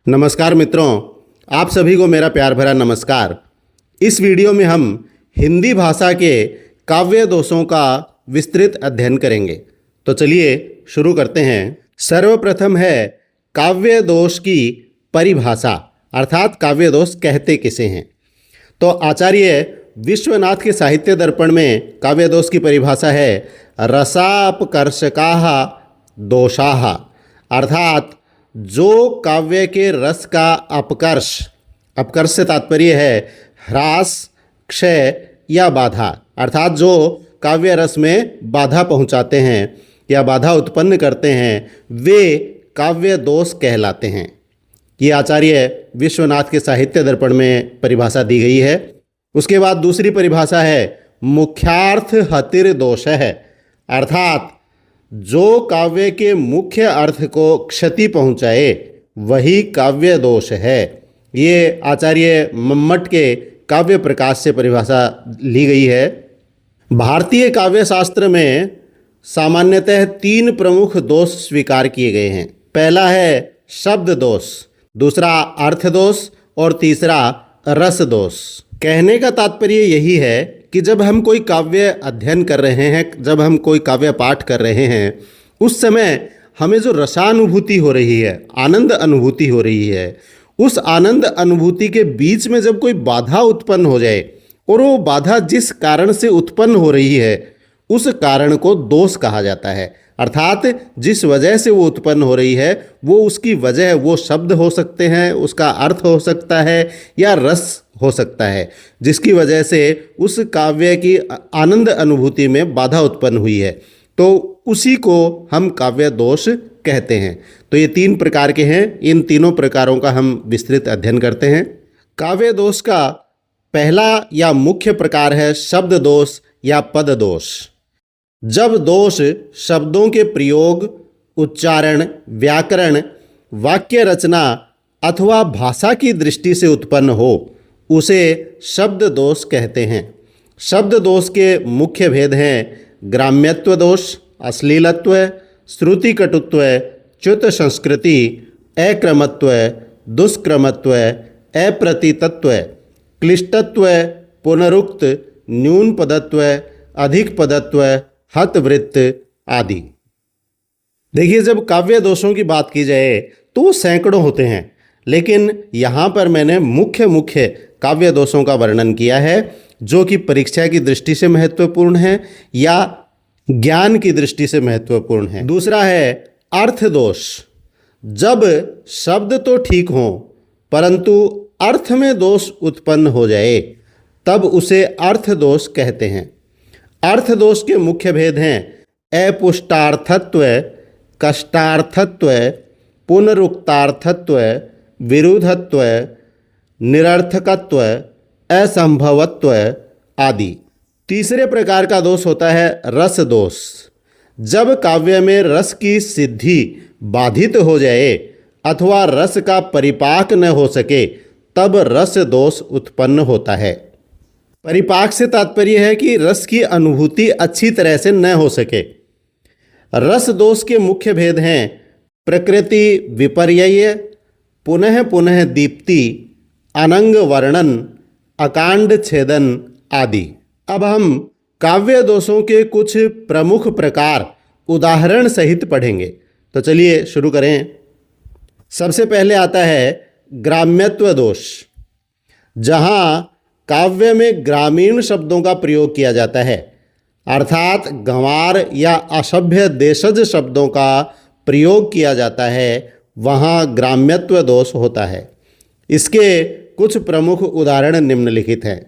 नमस्कार मित्रों, आप सभी को मेरा प्यार भरा नमस्कार। इस वीडियो में हम हिंदी भाषा के काव्य दोषों का विस्तृत अध्ययन करेंगे। तो चलिए शुरू करते हैं। सर्वप्रथम है काव्य दोष की परिभाषा, अर्थात काव्य दोष कहते किसे हैं। तो आचार्य विश्वनाथ के साहित्य दर्पण में काव्य दोष की परिभाषा है रसापकर्षकाः दोषाः, अर्थात जो काव्य के रस का अपकर्ष से तात्पर्य है ह्रास, क्षय या बाधा, अर्थात जो काव्य रस में बाधा पहुंचाते हैं या बाधा उत्पन्न करते हैं, वे काव्य दोष कहलाते हैं। ये आचार्य विश्वनाथ के साहित्य दर्पण में परिभाषा दी गई है। उसके बाद दूसरी परिभाषा है मुख्यार्थ हतिर दोष है, अर्थात जो काव्य के मुख्य अर्थ को क्षति पहुंचाए वही काव्य दोष है। ये आचार्य मम्मट के काव्य प्रकाश से परिभाषा ली गई है। भारतीय काव्य शास्त्र में सामान्यतः 3 प्रमुख दोष स्वीकार किए गए हैं। पहला है शब्द दोष, दूसरा अर्थ दोष और तीसरा रस दोष। कहने का तात्पर्य यही है कि जब हम कोई काव्य अध्ययन कर रहे हैं, जब हम कोई काव्य पाठ कर रहे हैं, उस समय हमें जो रसानुभूति हो रही है, आनंद अनुभूति हो रही है, उस आनंद अनुभूति के बीच में जब कोई बाधा उत्पन्न हो जाए और वो बाधा जिस कारण से उत्पन्न हो रही है उस कारण को दोष कहा जाता है। अर्थात जिस वजह से वो उत्पन्न हो रही है वो उसकी वजह, वो शब्द हो सकते हैं, उसका अर्थ हो सकता है या रस हो सकता है, जिसकी वजह से उस काव्य की आनंद अनुभूति में बाधा उत्पन्न हुई है, तो उसी को हम काव्य दोष कहते हैं। तो ये 3 प्रकार के हैं। इन तीनों प्रकारों का हम विस्तृत अध्ययन करते हैं। काव्य दोष का पहला या मुख्य प्रकार है शब्द दोष या पद दोष। जब दोष शब्दों के प्रयोग, उच्चारण, व्याकरण, वाक्य रचना अथवा भाषा की दृष्टि से उत्पन्न हो उसे शब्द दोष कहते हैं। शब्द दोष के मुख्य भेद हैं ग्राम्यत्व दोष, अश्लीलत्व, श्रुति कटुत्व, च्युत संस्कृति, अक्रमत्व, दुष्क्रमत्व, अप्रतीतत्व, क्लिष्टत्व, पुनरुक्त, न्यून पदत्व, अधिक पदत्व, हतवृत्त आदि। देखिए, जब काव्य दोषों की बात की जाए तो वो सैकड़ों होते हैं, लेकिन यहाँ पर मैंने मुख्य काव्य दोषों का वर्णन किया है जो कि परीक्षा की दृष्टि से महत्वपूर्ण है या ज्ञान की दृष्टि से महत्वपूर्ण है। दूसरा है अर्थ दोष। जब शब्द तो ठीक हों परंतु अर्थ में दोष उत्पन्न हो जाए तब उसे अर्थ दोष कहते हैं। अर्थ दोष के मुख्य भेद हैं अपुष्टार्थत्व, कष्टार्थत्व, पुनरुक्तार्थत्व, विरुद्धत्व, निरर्थकत्व, असंभवत्व आदि। तीसरे प्रकार का दोष होता है रस दोष। जब काव्य में रस की सिद्धि बाधित हो जाए अथवा रस का परिपाक न हो सके तब रस दोष उत्पन्न होता है। परिपाक से तात्पर्य है कि रस की अनुभूति अच्छी तरह से न हो सके। रस दोष के मुख्य भेद हैं प्रकृति विपर्यय, पुनः पुनः दीप्ति, अनंग वर्णन, अकांड छेदन आदि। अब हम काव्य दोषों के कुछ प्रमुख प्रकार उदाहरण सहित पढ़ेंगे। तो चलिए शुरू करें। सबसे पहले आता है ग्राम्यत्व दोष। जहाँ काव्य में ग्रामीण शब्दों का प्रयोग किया जाता है, अर्थात गंवार या असभ्य देशज शब्दों का प्रयोग किया जाता है, वहाँ ग्राम्यत्व दोष होता है। इसके कुछ प्रमुख उदाहरण निम्नलिखित हैं।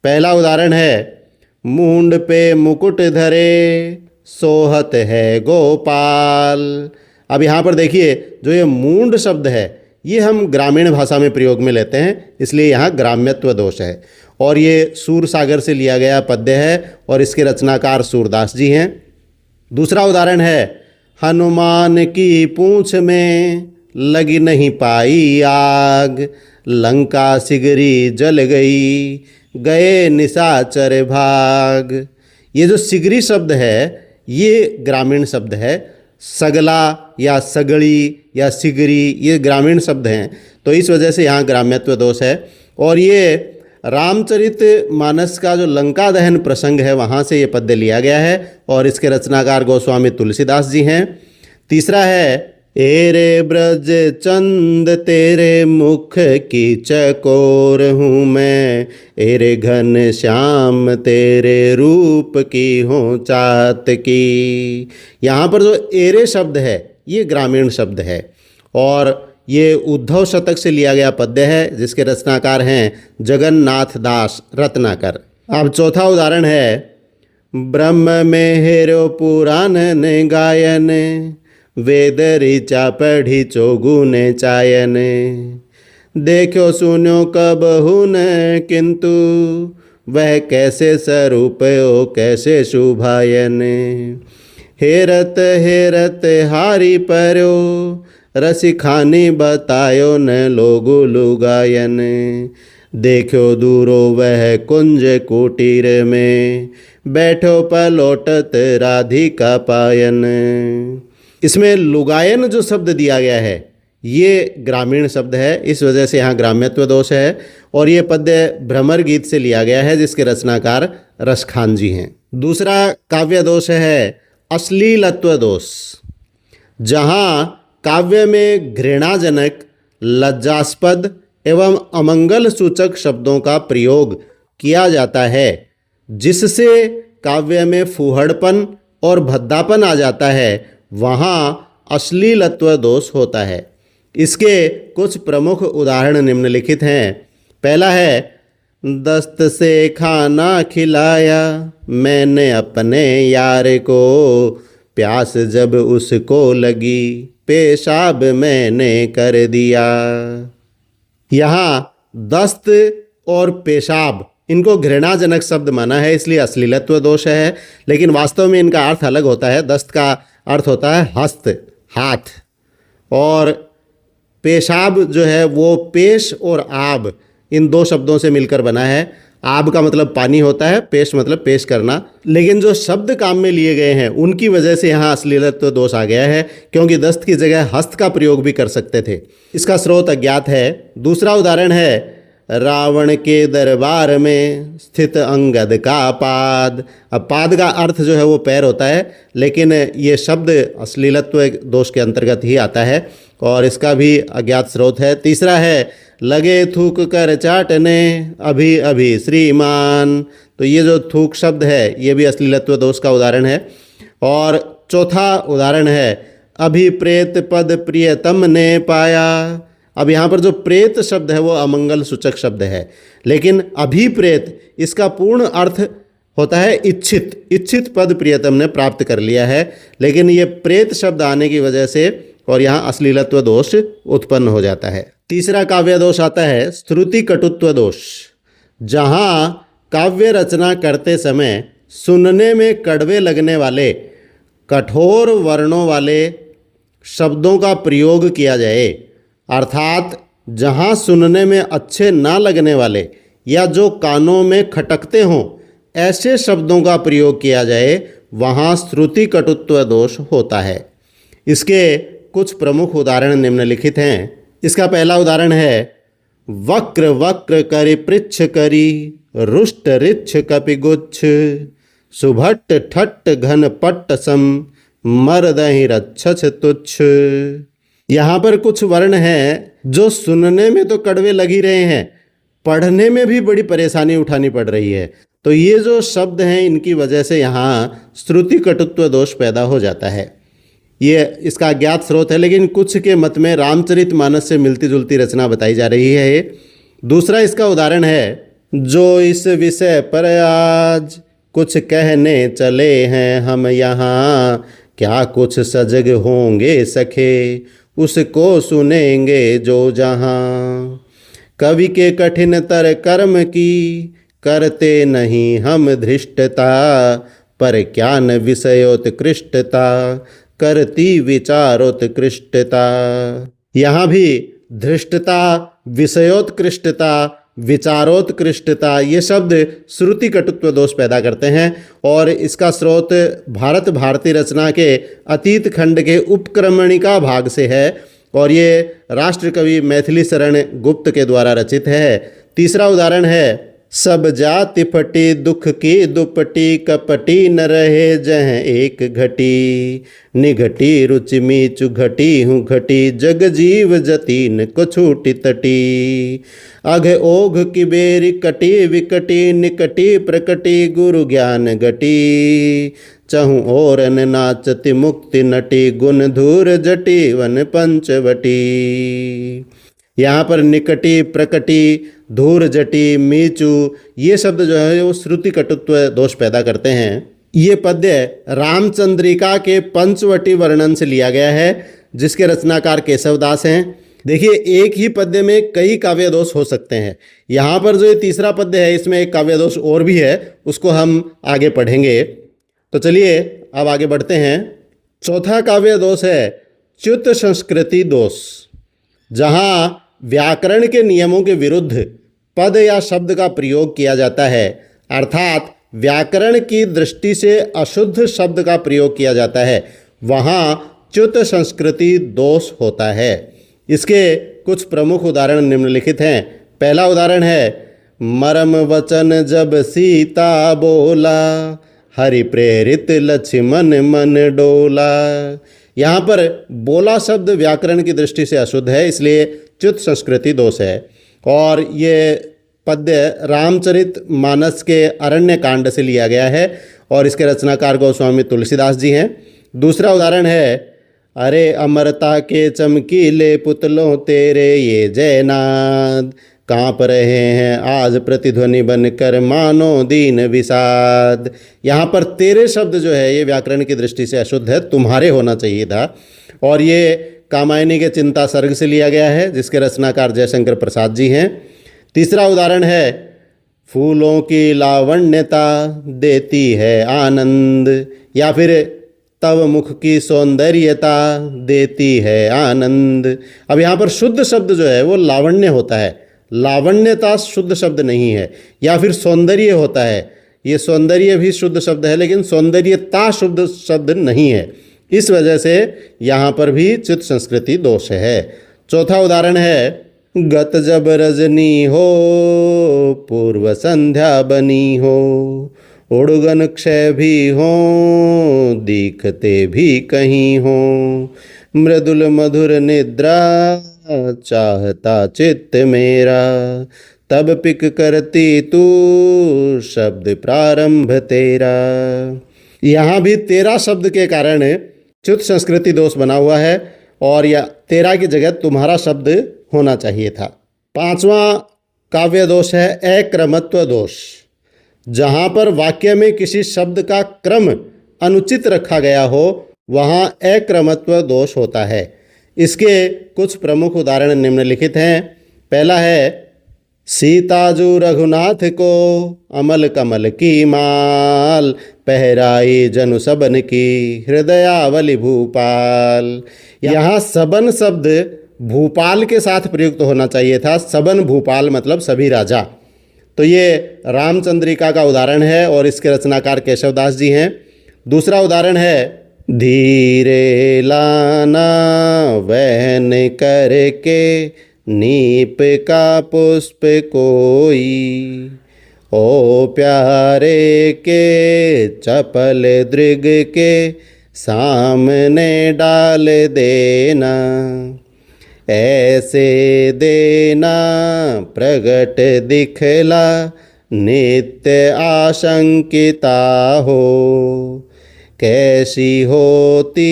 पहला उदाहरण है मूंड पे मुकुट धरे सोहत है गोपाल। अब यहाँ पर देखिए, जो ये मूंड शब्द है ये हम ग्रामीण भाषा में प्रयोग में लेते हैं, इसलिए यहाँ ग्राम्यत्व दोष है और ये सूरसागर से लिया गया पद्य है और इसके रचनाकार सूरदास जी हैं। दूसरा उदाहरण है हनुमान की पूंछ में लगी नहीं पाई आग, लंका सिगरी जल गई, गए निशाचर भाग। ये जो सिगरी शब्द है ये ग्रामीण शब्द है। सगला या सगड़ी या सिगरी ये ग्रामीण शब्द हैं, तो इस वजह से यहाँ ग्राम्यत्व दोष है। और ये रामचरित मानस का जो लंका दहन प्रसंग है वहाँ से ये पद्य लिया गया है और इसके रचनाकार गोस्वामी तुलसीदास जी हैं। तीसरा है, एरे ब्रज चंद तेरे मुख की चकोर हूँ मैं, एरे घन श्याम तेरे रूप की हूँ चात की। यहाँ पर जो एरे शब्द है ये ग्रामीण शब्द है और ये उद्धव शतक से लिया गया पद्य है जिसके रचनाकार हैं जगन्नाथ दास रत्नाकर। अब चौथा उदाहरण है, ब्रह्म में हेरो पुराण ने गायन, वेद ऋचा पढ़ी चौगुने चायन, देखो सुनो कब हुन किंतु वह कैसे स्वरूप ओ कैसे शुभायन, हेरत हेरत हारी परो रसिखानी बतायो न लोगु लुगायन, देखो दूरो वह कुंज कुटीर में बैठो पलोटत राधिका पायन। इसमें लुगायन जो शब्द दिया गया है ये ग्रामीण शब्द है, इस वजह से यहाँ ग्राम्यत्व दोष है और ये पद्य भ्रमर गीत से लिया गया है जिसके रचनाकार रसखान जी हैं। दूसरा काव्य दोष है अश्लीलत्व दोष। जहाँ काव्य में घृणाजनक, लज्जास्पद एवं अमंगल सूचक शब्दों का प्रयोग किया जाता है जिससे काव्य में फूहड़पन और भद्दापन आ जाता है, वहाँ अश्लीलत्व दोष होता है। इसके कुछ प्रमुख उदाहरण निम्नलिखित हैं। पहला है, दस्त से खाना खिलाया मैंने अपने यार को, प्यास जब उसको लगी पेशाब मैंने कर दिया। यहाँ दस्त और पेशाब इनको घृणाजनक शब्द माना है इसलिए अश्लीलत्व दोष है, लेकिन वास्तव में इनका अर्थ अलग होता है। दस्त का अर्थ होता है हस्त, हाथ, और पेशाब जो है वो पेश और आब इन दो शब्दों से मिलकर बना है। आब का मतलब पानी होता है, पेश मतलब पेश करना, लेकिन जो शब्द काम में लिए गए हैं उनकी वजह से यहाँ अश्लीलत्व दोष आ गया है, क्योंकि दस्त की जगह हस्त का प्रयोग भी कर सकते थे। इसका स्रोत अज्ञात है। दूसरा उदाहरण है, रावण के दरबार में स्थित अंगद का पाद। अब पाद का अर्थ जो है वो पैर होता है, लेकिन ये शब्द अश्लीलत्व दोष के अंतर्गत ही आता है और इसका भी अज्ञात स्रोत है। तीसरा है, लगे थूक कर चाटने अभी अभी श्रीमान। तो ये जो थूक शब्द है ये भी अश्लीलत्व दोष का उदाहरण है। और चौथा उदाहरण है, अभी प्रेत पद प्रियतम ने पाया। अब यहाँ पर जो प्रेत शब्द है वो अमंगल सूचक शब्द है, लेकिन अभिप्रेत इसका पूर्ण अर्थ होता है इच्छित। इच्छित पद प्रियतम ने प्राप्त कर लिया है, लेकिन ये प्रेत शब्द आने की वजह से और यहाँ अश्लीलत्व दोष उत्पन्न हो जाता है। तीसरा काव्य दोष आता है श्रुति कटुत्व दोष। जहाँ काव्य रचना करते समय सुनने में कड़वे लगने वाले कठोर वर्णों वाले शब्दों का प्रयोग किया जाए, अर्थात जहाँ सुनने में अच्छे ना लगने वाले या जो कानों में खटकते हों ऐसे शब्दों का प्रयोग किया जाए, वहाँ श्रुति कटुत्व दोष होता है। इसके कुछ प्रमुख उदाहरण निम्नलिखित हैं। इसका पहला उदाहरण है, वक्र वक्र करि पृच्छ करी रुष्ट रिच्छ कपिगुच्छ, सुभट्ट ठट्ट घन पट्ट सम मर्दहि रक्षछ तुच्छ। यहाँ पर कुछ वर्ण हैं जो सुनने में तो कड़वे लग ही रहे हैं, पढ़ने में भी बड़ी परेशानी उठानी पड़ रही है। तो ये जो शब्द हैं इनकी वजह से यहाँ श्रुति कटुत्व दोष पैदा हो जाता है। ये इसका अज्ञात स्रोत है, लेकिन कुछ के मत में रामचरितमानस से मिलती जुलती रचना बताई जा रही है ये। दूसरा इसका उदाहरण है, जो इस विषय पर आज कुछ कहने चले हैं हम यहाँ, क्या कुछ सजग होंगे सखे उसको सुनेंगे जो जहाँ। कवि के कठिन तर कर्म की करते नहीं हम धृष्टता, पर ज्ञान विषयोत्कृष्टता करती विचारोत्कृष्टता। यहाँ भी धृष्टता, विषयोत्कृष्टता विचारोत्कृष्टता, ये शब्द श्रुति कटुत्व दोष पैदा करते हैं और इसका स्रोत भारत भारती रचना के अतीत खंड के उपक्रमणिका भाग से है और ये राष्ट्रकवि मैथिली शरण गुप्त के द्वारा रचित है। तीसरा उदाहरण है, सब जाति फटी दुख की दुपटी, कपटी न रहे जह एक घटी, निघटी रुचि मीचु घटी हूँ घटी, जग जीव जतीन को छूटी तटी, अघ ओघ की बेरी कटी विकटी, निकटी प्रकटी गुरु ज्ञान गटी, चहु ओरन नाचति मुक्ति नटी, गुण धूर जटी वन पंचवटी। यहाँ पर निकटी, प्रकटी, धूर जटी, मीचू, ये शब्द जो है वो श्रुति कटुत्व दोष पैदा करते हैं। ये पद्य रामचंद्रिका के पंचवटी वर्णन से लिया गया है जिसके रचनाकार केशवदास हैं। देखिए, एक ही पद्य में कई काव्य दोष हो सकते हैं। यहाँ पर जो ये तीसरा पद्य है इसमें एक काव्य दोष और भी है, उसको हम आगे पढ़ेंगे। तो चलिए अब आगे बढ़ते हैं। चौथा काव्य दोष है च्युत संस्कृति दोष, जहाँ व्याकरण के नियमों के विरुद्ध पद या शब्द का प्रयोग किया जाता है, अर्थात व्याकरण की दृष्टि से अशुद्ध शब्द का प्रयोग किया जाता है, वहाँ च्युत संस्कृति दोष होता है। इसके कुछ प्रमुख उदाहरण निम्नलिखित हैं। पहला उदाहरण है, मरम वचन जब सीता बोला, हरि प्रेरित लक्ष्मण मन डोला। यहाँ पर बोला शब्द व्याकरण की दृष्टि से अशुद्ध है, इसलिए च्युत संस्कृति दोष है। और ये पद्य रामचरित मानस के अरण्य कांड से लिया गया है और इसके रचनाकार गोस्वामी तुलसीदास जी हैं। दूसरा उदाहरण है, अरे अमरता के चमकीले पुतलों तेरे ये जयनाद, काँप रहे हैं आज प्रतिध्वनि बनकर मानो दीन विषाद। यहाँ पर तेरे शब्द जो है ये व्याकरण की दृष्टि से अशुद्ध है, तुम्हारे होना चाहिए था। और ये कामायनी के चिंता सर्ग से लिया गया है जिसके रचनाकार जयशंकर प्रसाद जी हैं। तीसरा उदाहरण है, फूलों की लावण्यता देती है आनंद, या फिर तव मुख की सौंदर्यता देती है आनंद। अब यहाँ पर शुद्ध शब्द जो है वो लावण्य होता है, लावण्यता शुद्ध शब्द नहीं है। या फिर सौंदर्य होता है, ये सौंदर्य भी शुद्ध शब्द है लेकिन सौंदर्यता शुद्ध शब्द नहीं है, इस वजह से यहाँ पर भी च्युत संस्कृति दोष है। चौथा उदाहरण है, गत जब रजनी हो पूर्व संध्या बनी हो, उड़गन क्षय भी हो दिखते भी कहीं हो, मृदुल मधुर निद्रा चाहता चित्त मेरा, तब पिक करती तू शब्द प्रारंभ तेरा। यहाँ भी तेरा शब्द के कारण च्युत संस्कृति दोष बना हुआ है और या तेरा की जगह तुम्हारा शब्द होना चाहिए था। पांचवा काव्य दोष है अक्रमत्व दोष, जहाँ पर वाक्य में किसी शब्द का क्रम अनुचित रखा गया हो वहाँ अक्रमत्व दोष होता है। इसके कुछ प्रमुख उदाहरण निम्नलिखित हैं। पहला है, सीताजू रघुनाथ को अमल कमल की माल, पहराई जनु सबन की हृदयावली भूपाल। यहाँ सबन शब्द भूपाल के साथ प्रयुक्त होना चाहिए था, सबन भूपाल मतलब सभी राजा। तो ये रामचंद्रिका का उदाहरण है और इसके रचनाकार केशवदास जी हैं। दूसरा उदाहरण है, धीरे लाना वहन करके नीप का पुष्प कोई, ओ प्यारे के चपल दृग के सामने डाल देना, ऐसे देना प्रगट दिखला नित्य आशंकिता हो, कैसी होती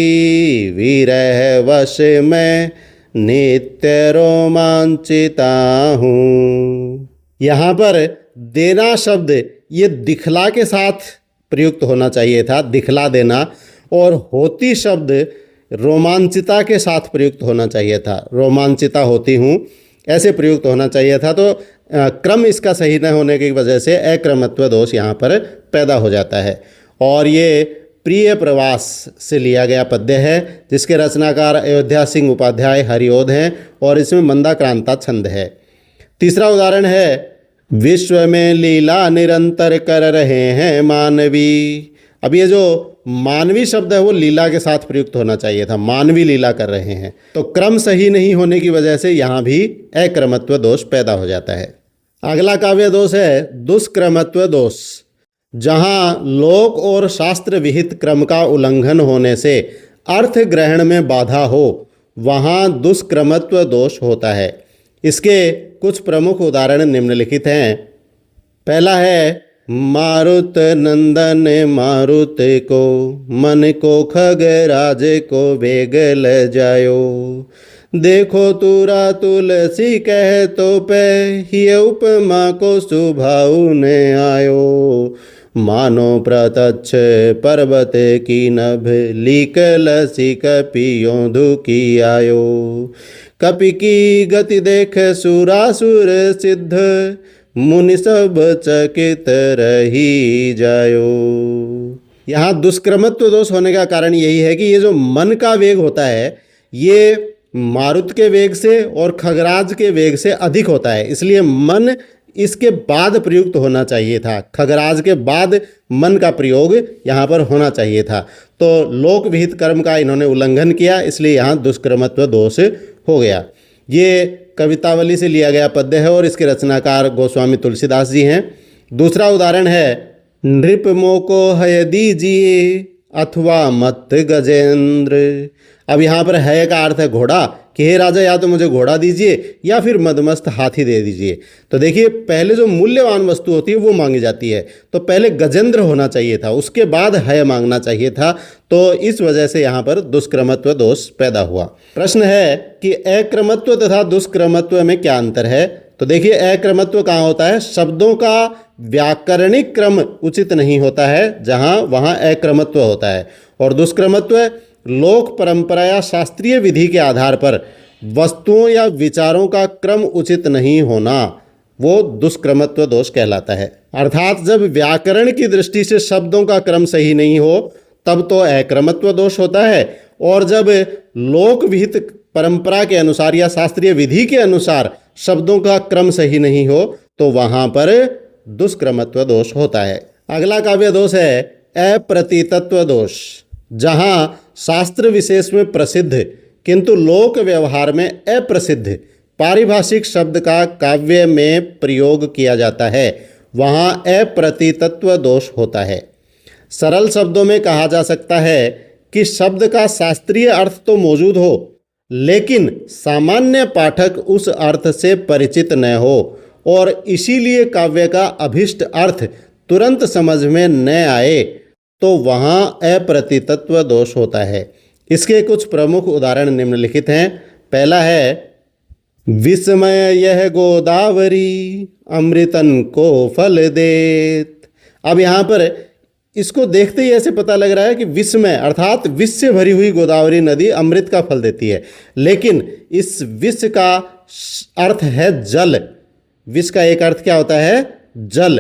विरह वश में नित्य रोमांचिता हूँ। यहाँ पर देना शब्द ये दिखला के साथ प्रयुक्त होना चाहिए था, दिखला देना, और होती शब्द रोमांचिता के साथ प्रयुक्त होना चाहिए था, रोमांचिता होती हूँ ऐसे प्रयुक्त होना चाहिए था। तो क्रम इसका सही न होने की वजह से अक्रमत्व दोष यहाँ पर पैदा हो जाता है। और ये प्रिय प्रवास से लिया गया पद्य है जिसके रचनाकार अयोध्या सिंह उपाध्याय हरिओद हैं और इसमें मंदाक्रांता छंद है। तीसरा उदाहरण है, विश्व में लीला निरंतर कर रहे हैं मानवी। अब ये जो मानवी शब्द है वो लीला के साथ प्रयुक्त होना चाहिए था, मानवी लीला कर रहे हैं। तो क्रम सही नहीं होने की वजह से यहाँ भी अक्रमत्व दोष पैदा हो जाता है। अगला काव्य दोष है दुष्क्रमत्व दोष। जहाँ लोक और शास्त्र विहित क्रम का उल्लंघन होने से अर्थ ग्रहण में बाधा हो वहाँ दुष्क्रमत्व दोष होता है। इसके कुछ प्रमुख उदाहरण निम्नलिखित हैं। पहला है मारुत नंदन मारुत को, मन को खगराज को वेग ल जायो। देखो तुरा तुलसी कह तो पे, ही उपमा को सुभाऊ ने आयो। मानो प्रत्यक्ष पर्वत की नभ, लीक लसी कपियों धुकी आयो। कपि की गति देख सुरासुर सिद्ध, मुनि सब चकित रही जायो। यहाँ दुष्क्रमत्व दोष होने का कारण यही है कि ये जो मन का वेग होता है ये मारुत के वेग से और खगराज के वेग से अधिक होता है, इसलिए मन इसके बाद प्रयुक्त होना चाहिए था। खगराज के बाद मन का प्रयोग यहाँ पर होना चाहिए था। तो लोक विहित कर्म का इन्होंने उल्लंघन किया, इसलिए यहाँ दुष्क्रमत्व दोष हो गया। ये कवितावली से लिया गया पद्य है और इसके रचनाकार गोस्वामी तुलसीदास जी हैं। दूसरा उदाहरण है नृप मोको हय दीजिए अथवा मत गजेंद्र। अब यहाँ पर है का अर्थ है घोड़ा, कि हे राजा या तो मुझे घोड़ा दीजिए या फिर मदमस्त हाथी दे दीजिए। तो देखिए पहले जो मूल्यवान वस्तु होती है वो मांगी जाती है, तो पहले गजेंद्र होना चाहिए था, उसके बाद है मांगना चाहिए था। तो इस वजह से यहाँ पर दुष्क्रमत्व दोष पैदा हुआ। प्रश्न है कि अक्रमत्व तथा दुष्क्रमत्व में क्या अंतर है। तो देखिए अक्रमत्व कहाँ होता है, शब्दों का व्याकरणिक क्रम उचित नहीं होता है जहाँ वहाँ अक्रमत्व होता है। और दुष्क्रमत्व लोक परंपरा या शास्त्रीय विधि के आधार पर वस्तुओं या विचारों का क्रम उचित नहीं होना, वो दुष्क्रमत्व दोष कहलाता है। अर्थात जब व्याकरण की दृष्टि से शब्दों का क्रम सही नहीं हो तब तो अक्रमत्व दोष होता है, और जब लोक विहित परंपरा के अनुसार या शास्त्रीय विधि के अनुसार शब्दों का क्रम सही नहीं हो तो वहाँ पर दुष्क्रमत्व दोष होता है। अगला काव्य दोष है अप्रतीतत्व दोष। जहाँ शास्त्र विशेष में प्रसिद्ध किंतु लोक व्यवहार में अप्रसिद्ध पारिभाषिक शब्द का काव्य में प्रयोग किया जाता है वहाँ अप्रतीतत्व दोष होता है। सरल शब्दों में कहा जा सकता है कि शब्द का शास्त्रीय अर्थ तो मौजूद हो लेकिन सामान्य पाठक उस अर्थ से परिचित न हो और इसीलिए काव्य का अभिष्ट अर्थ तुरंत समझ में न आए तो वहाँ अप्रतीतत्व दोष होता है। इसके कुछ प्रमुख उदाहरण निम्नलिखित हैं। पहला है विस्मय यह गोदावरी अमृतन को फल देत। अब यहाँ पर इसको देखते ही ऐसे पता लग रहा है कि विस्मय अर्थात विष से भरी हुई गोदावरी नदी अमृत का फल देती है, लेकिन इस विष का अर्थ है जल। विष का एक अर्थ क्या होता है, जल।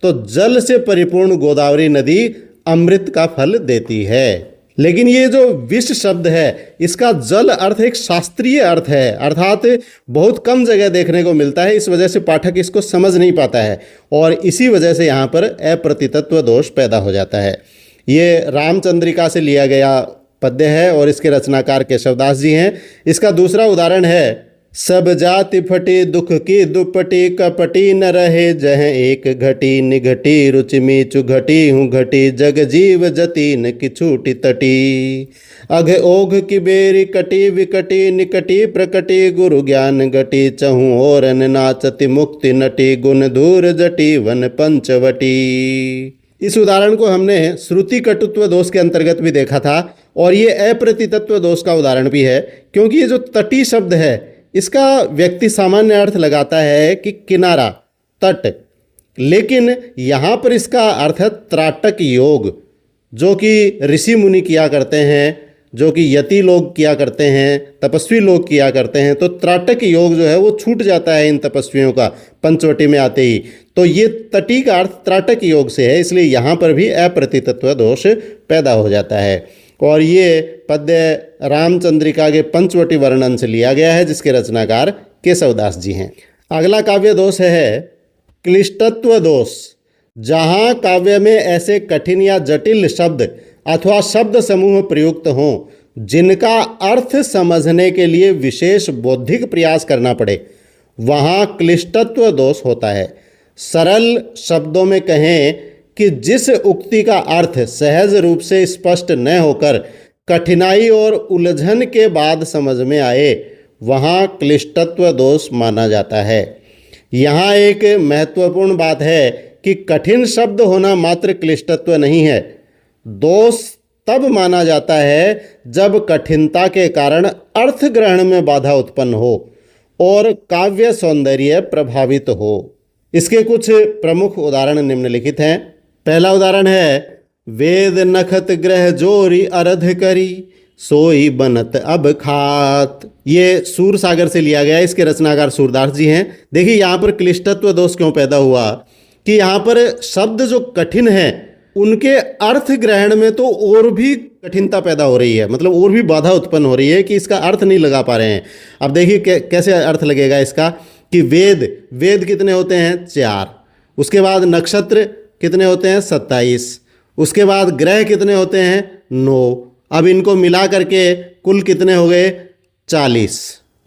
तो जल से परिपूर्ण गोदावरी नदी अमृत का फल देती है। लेकिन ये जो विष शब्द है इसका जल अर्थ एक शास्त्रीय अर्थ है, अर्थात बहुत कम जगह देखने को मिलता है। इस वजह से पाठक इसको समझ नहीं पाता है और इसी वजह से यहाँ पर अप्रतीतत्व दोष पैदा हो जाता है। ये रामचंद्रिका से लिया गया पद्य है और इसके रचनाकार केशवदास जी हैं। इसका दूसरा उदाहरण है सब जाति फटी दुख की दुपटी कपटी न रहे जह एक घटी निघटी रुचि मीचु घटी हूँ घटी जग जीव जतीन की छूटी तटी अघ ओघ की बेरी कटी विकटी निकटी प्रकटी गुरु ज्ञान गटी चहु और नाचति मुक्ति नटी गुण दूर जटी वन पंचवटी। इस उदाहरण को हमने श्रुति कटुत्व दोष के अंतर्गत भी देखा था और ये अप्रतीतत्व दोष का उदाहरण भी है, क्योंकि ये जो तटी शब्द है इसका व्यक्ति सामान्य अर्थ लगाता है कि किनारा, तट, लेकिन यहाँ पर इसका अर्थ है त्राटक योग, जो कि ऋषि मुनि किया करते हैं, जो कि यति लोग किया करते हैं, तपस्वी लोग किया करते हैं। तो त्राटक योग जो है वो छूट जाता है इन तपस्वियों का पंचवटी में आते ही। तो ये तटी का अर्थ त्राटक योग से है, इसलिए यहाँ पर भी अप्रतीतत्व दोष पैदा हो जाता है। और ये पद्य रामचंद्रिका के पंचवटी वर्णन से लिया गया है जिसके रचनाकार केशवदास जी हैं। अगला काव्य दोष है क्लिष्टत्व दोष, जहाँ काव्य में ऐसे कठिन या जटिल शब्द अथवा शब्द समूह प्रयुक्त हों जिनका अर्थ समझने के लिए विशेष बौद्धिक प्रयास करना पड़े, वहाँ क्लिष्टत्व दोष होता है। सरल शब्दों में कहें कि जिस उक्ति का अर्थ सहज रूप से स्पष्ट न होकर कठिनाई और उलझन के बाद समझ में आए, वहाँ क्लिष्टत्व दोष माना जाता है। यहाँ एक महत्वपूर्ण बात है कि कठिन शब्द होना मात्र क्लिष्टत्व नहीं है। दोष तब माना जाता है जब कठिनता के कारण अर्थ ग्रहण में बाधा उत्पन्न हो और काव्य सौंदर्य प्रभावित हो। इसके कुछ प्रमुख उदाहरण निम्नलिखित हैं। पहला उदाहरण है, वेद नखत ग्रह जोरी अरध करी सोई बनत अब खात। ये सूर सागर से लिया गया है, इसके रचनाकार सूरदास जी हैं। देखिए यहाँ पर क्लिष्टत्व दोष क्यों पैदा हुआ कि यहाँ पर शब्द जो कठिन है उनके अर्थ ग्रहण में तो और भी कठिनता पैदा हो रही है, मतलब और भी बाधा उत्पन्न हो रही है कि इसका अर्थ नहीं लगा पा रहे हैं। अब देखिए कैसे अर्थ लगेगा इसका कि वेद कितने होते हैं? 4। उसके बाद नक्षत्र कितने होते हैं? 27। उसके बाद ग्रह कितने होते हैं? 9। अब इनको मिला करके कुल कितने हो गए? 40।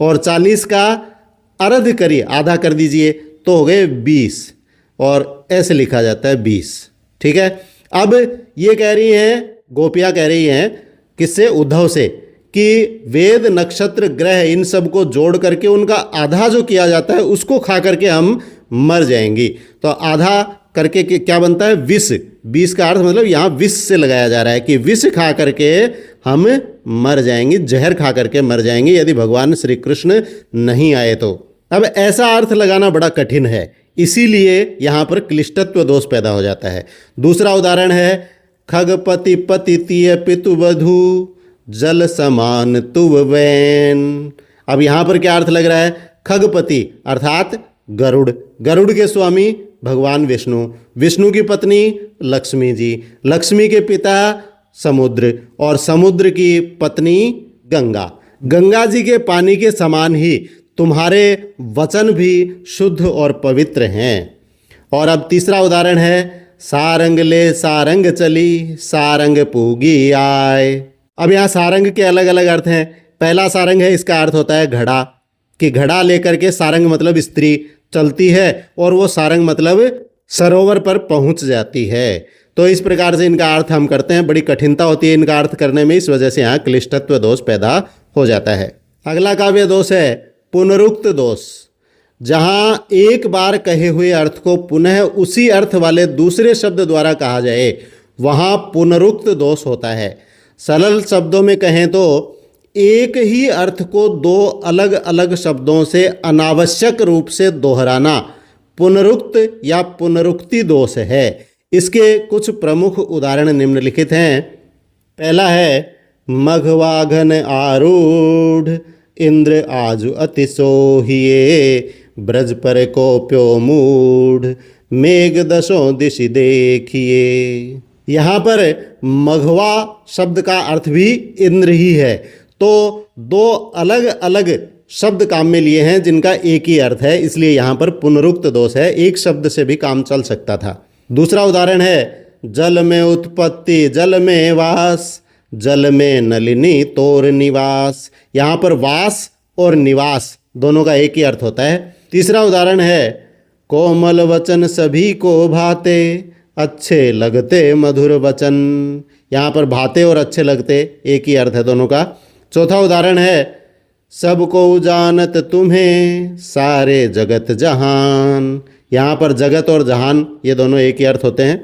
और 40 का अर्ध करिए, आधा कर दीजिए तो हो गए 20, और ऐसे लिखा जाता है 20। ठीक है। अब ये कह रही हैं, गोपियाँ कह रही हैं किससे? उद्धव से, कि वेद नक्षत्र ग्रह इन सब को जोड़ करके उनका आधा जो किया जाता है उसको खा करके हम मर जाएंगी। तो आधा करके क्या बनता है? विष। 20 का अर्थ मतलब यहाँ विष से लगाया जा रहा है कि विष खा करके हम मर जाएंगे, जहर खा करके मर जाएंगे यदि भगवान श्री कृष्ण नहीं आए तो। अब ऐसा अर्थ लगाना बड़ा कठिन है, इसीलिए यहाँ पर क्लिष्टत्व दोष पैदा हो जाता है। दूसरा उदाहरण है, खगपति पति तीय पितु वधु जल समान तुव वैन। अब यहाँ पर क्या अर्थ लग रहा है? खगपति अर्थात गरुड़, गरुड़ के स्वामी भगवान विष्णु, विष्णु की पत्नी लक्ष्मी जी, लक्ष्मी के पिता समुद्र और समुद्र की पत्नी गंगा, गंगा जी के पानी के समान ही तुम्हारे वचन भी शुद्ध और पवित्र हैं। और अब तीसरा उदाहरण है, सारंग ले सारंग चली सारंग पूगी आए। अब यहाँ सारंग के अलग अलग अर्थ हैं। पहला सारंग है, इसका अर्थ होता है घड़ा, कि घड़ा लेकर के, सारंग मतलब स्त्री चलती है और वो सारंग मतलब सरोवर पर पहुंच जाती है। तो इस प्रकार से इनका अर्थ हम करते हैं, बड़ी कठिनता होती है इनका अर्थ करने में, इस वजह से यहाँ क्लिष्टत्व दोष पैदा हो जाता है। अगला काव्य दोष है पुनरुक्त दोष, जहाँ एक बार कहे हुए अर्थ को पुनः उसी अर्थ वाले दूसरे शब्द द्वारा कहा जाए, वहाँ पुनरुक्त दोष होता है। सरल शब्दों में कहें तो एक ही अर्थ को दो अलग अलग शब्दों से अनावश्यक रूप से दोहराना पुनरुक्त या पुनरुक्ति दोष है। इसके कुछ प्रमुख उदाहरण निम्नलिखित हैं। पहला है, मघवाघन आरूढ़ इंद्र आजु अति सोहिए ब्रज पर कोप्यो मूढ़ मेघ दशों दिशि देखिए। यहाँ पर मघवा शब्द का अर्थ भी इंद्र ही है, तो दो अलग अलग शब्द काम में लिए हैं जिनका एक ही अर्थ है, इसलिए यहाँ पर पुनरुक्त दोष है, एक शब्द से भी काम चल सकता था। दूसरा उदाहरण है, जल में उत्पत्ति जल में वास जल में नलिनी तोर निवास। यहाँ पर वास और निवास दोनों का एक ही अर्थ होता है। तीसरा उदाहरण है, कोमल वचन सभी को भाते अच्छे लगते मधुर वचन। यहाँ पर भाते और अच्छे लगते एक ही अर्थ है दोनों का। चौथा उदाहरण है, सबको जानत तुम्हें सारे जगत जहान। यहाँ पर जगत और जहान ये दोनों एक ही अर्थ होते हैं।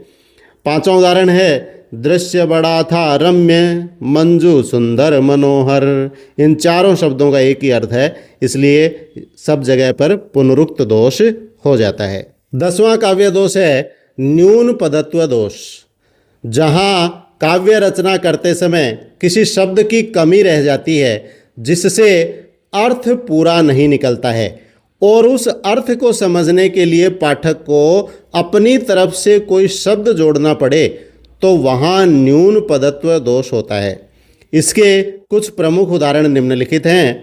पांचवा उदाहरण है, दृश्य बड़ा था रम्य मंजू सुंदर मनोहर। इन चारों शब्दों का एक ही अर्थ है, इसलिए सब जगह पर पुनरुक्त दोष हो जाता है। 10वां काव्य दोष है न्यून पदत्व दोष, जहाँ काव्य रचना करते समय किसी शब्द की कमी रह जाती है जिससे अर्थ पूरा नहीं निकलता है और उस अर्थ को समझने के लिए पाठक को अपनी तरफ से कोई शब्द जोड़ना पड़े, तो वहाँ न्यून पदत्व दोष होता है। इसके कुछ प्रमुख उदाहरण निम्नलिखित हैं।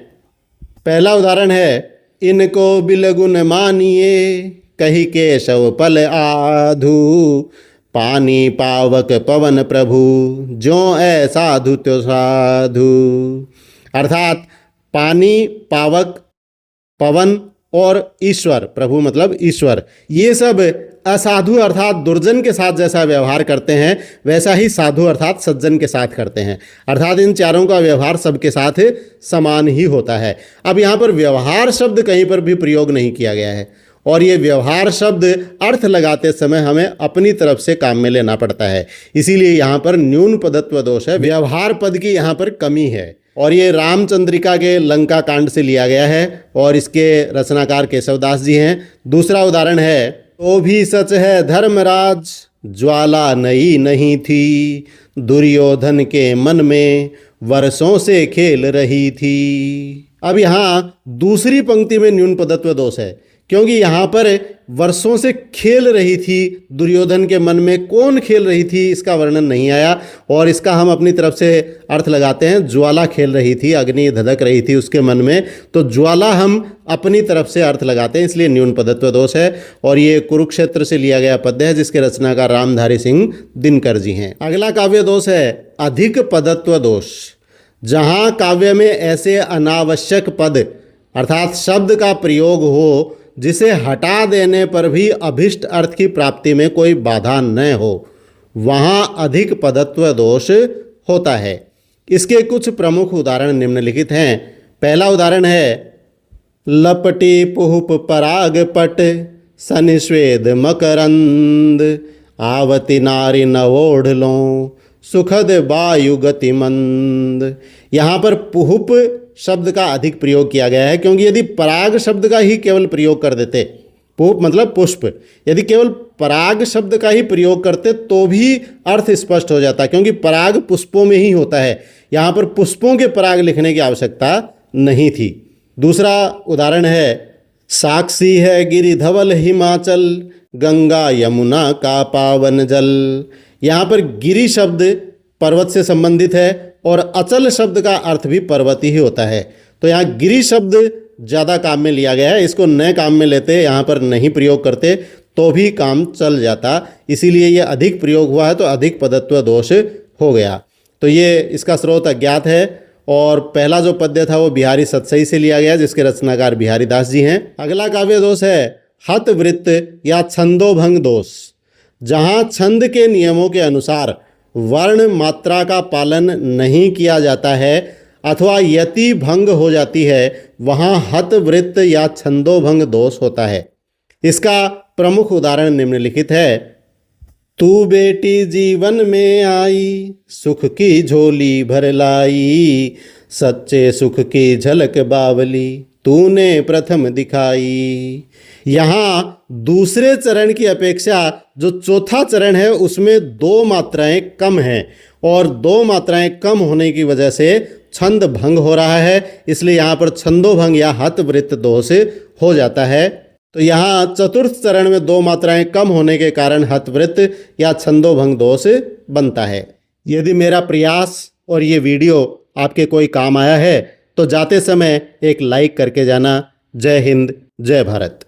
पहला उदाहरण है, इनको बिलगुन मानिए कही केशव पल आधु, पानी पावक पवन प्रभु, ज्यों ऐ साधु त्यो साधु। अर्थात पानी, पावक, पवन और ईश्वर, प्रभु मतलब ईश्वर, ये सब असाधु अर्थात दुर्जन के साथ जैसा व्यवहार करते हैं वैसा ही साधु अर्थात सज्जन के साथ करते हैं। अर्थात इन चारों का व्यवहार सबके साथ समान ही होता है। अब यहाँ पर व्यवहार शब्द कहीं पर भी प्रयोग नहीं किया गया है और ये व्यवहार शब्द अर्थ लगाते समय हमें अपनी तरफ से काम में लेना पड़ता है, इसीलिए यहाँ पर न्यून पदत्व दोष है, व्यवहार पद की यहाँ पर कमी है। और ये रामचंद्रिका के लंका कांड से लिया गया है और इसके रचनाकार केशवदास जी हैं। दूसरा उदाहरण है, तो भी सच है धर्मराज, ज्वाला नई नहीं थी, दुर्योधन के मन में वर्षों से खेल रही थी। अब यहाँ दूसरी पंक्ति में न्यून पदत्व दोष है, क्योंकि यहाँ पर वर्षों से खेल रही थी, दुर्योधन के मन में कौन खेल रही थी इसका वर्णन नहीं आया और इसका हम अपनी तरफ से अर्थ लगाते हैं, ज्वाला खेल रही थी, अग्नि धधक रही थी उसके मन में, तो ज्वाला हम अपनी तरफ से अर्थ लगाते हैं, इसलिए न्यून पदत्व दोष है। और ये कुरुक्षेत्र से लिया गया पद्य है जिसके रचनाकार रामधारी सिंह दिनकर जी हैं। अगला काव्य दोष है अधिक पदत्व दोष। जहाँ काव्य में ऐसे अनावश्यक पद अर्थात शब्द का प्रयोग हो जिसे हटा देने पर भी अभिष्ट अर्थ की प्राप्ति में कोई बाधा न हो, वहाँ अधिक पदत्व दोष होता है। इसके कुछ प्रमुख उदाहरण निम्नलिखित हैं। पहला उदाहरण है, लपटी पुहुप पराग पट, सनिश्वेद मकरंद, आवति नारी नवोढ़ लो, सुखद वायु गतिमंद। यहाँ पर पुहुप शब्द का अधिक प्रयोग किया गया है, क्योंकि यदि पराग शब्द का ही केवल प्रयोग कर देते, पुष्प मतलब पुष्प, यदि केवल पराग शब्द का ही प्रयोग करते तो भी अर्थ स्पष्ट हो जाता, क्योंकि पराग पुष्पों में ही होता है। यहाँ पर पुष्पों के पराग लिखने की आवश्यकता नहीं थी। दूसरा उदाहरण है, साक्षी है गिरि धवल हिमाचल, गंगा यमुना का पावन जल। यहाँ पर गिरि शब्द पर्वत से संबंधित है और अचल शब्द का अर्थ भी पर्वत ही होता है, तो यहाँ गिरि शब्द ज़्यादा काम में लिया गया है, इसको नए काम में लेते, यहाँ पर नहीं प्रयोग करते तो भी काम चल जाता, इसीलिए ये अधिक प्रयोग हुआ है तो अधिक पदत्व दोष हो गया। तो ये इसका स्रोत अज्ञात है और पहला जो पद्य था वो बिहारी सतसई से लिया गया जिसके रचनाकार बिहारी दास जी हैं। अगला काव्य दोष है हत वृत्त या छंदोभंग दोष। जहाँ छंद के नियमों के अनुसार वर्ण मात्रा का पालन नहीं किया जाता है अथवा यति भंग हो जाती है, वहाँ हत वृत्त या छंदोभंग दोष होता है। इसका प्रमुख उदाहरण निम्नलिखित है, तू बेटी जीवन में आई, सुख की झोली भर लाई, सच्चे सुख की झलक बावली, तूने प्रथम दिखाई। यहाँ दूसरे चरण की अपेक्षा जो चौथा चरण है उसमें दो मात्राएं कम हैं और दो मात्राएं कम होने की वजह से छंद भंग हो रहा है, इसलिए यहाँ पर छंदोभंग या हत वृत्त दोष हो जाता है। तो यहाँ चतुर्थ चरण में दो मात्राएं कम होने के कारण हत वृत्त या छंदोभंग दोष बनता है। यदि मेरा प्रयास और ये वीडियो आपके कोई काम आया है तो जाते समय एक लाइक करके जाना। जय हिंद, जय भारत।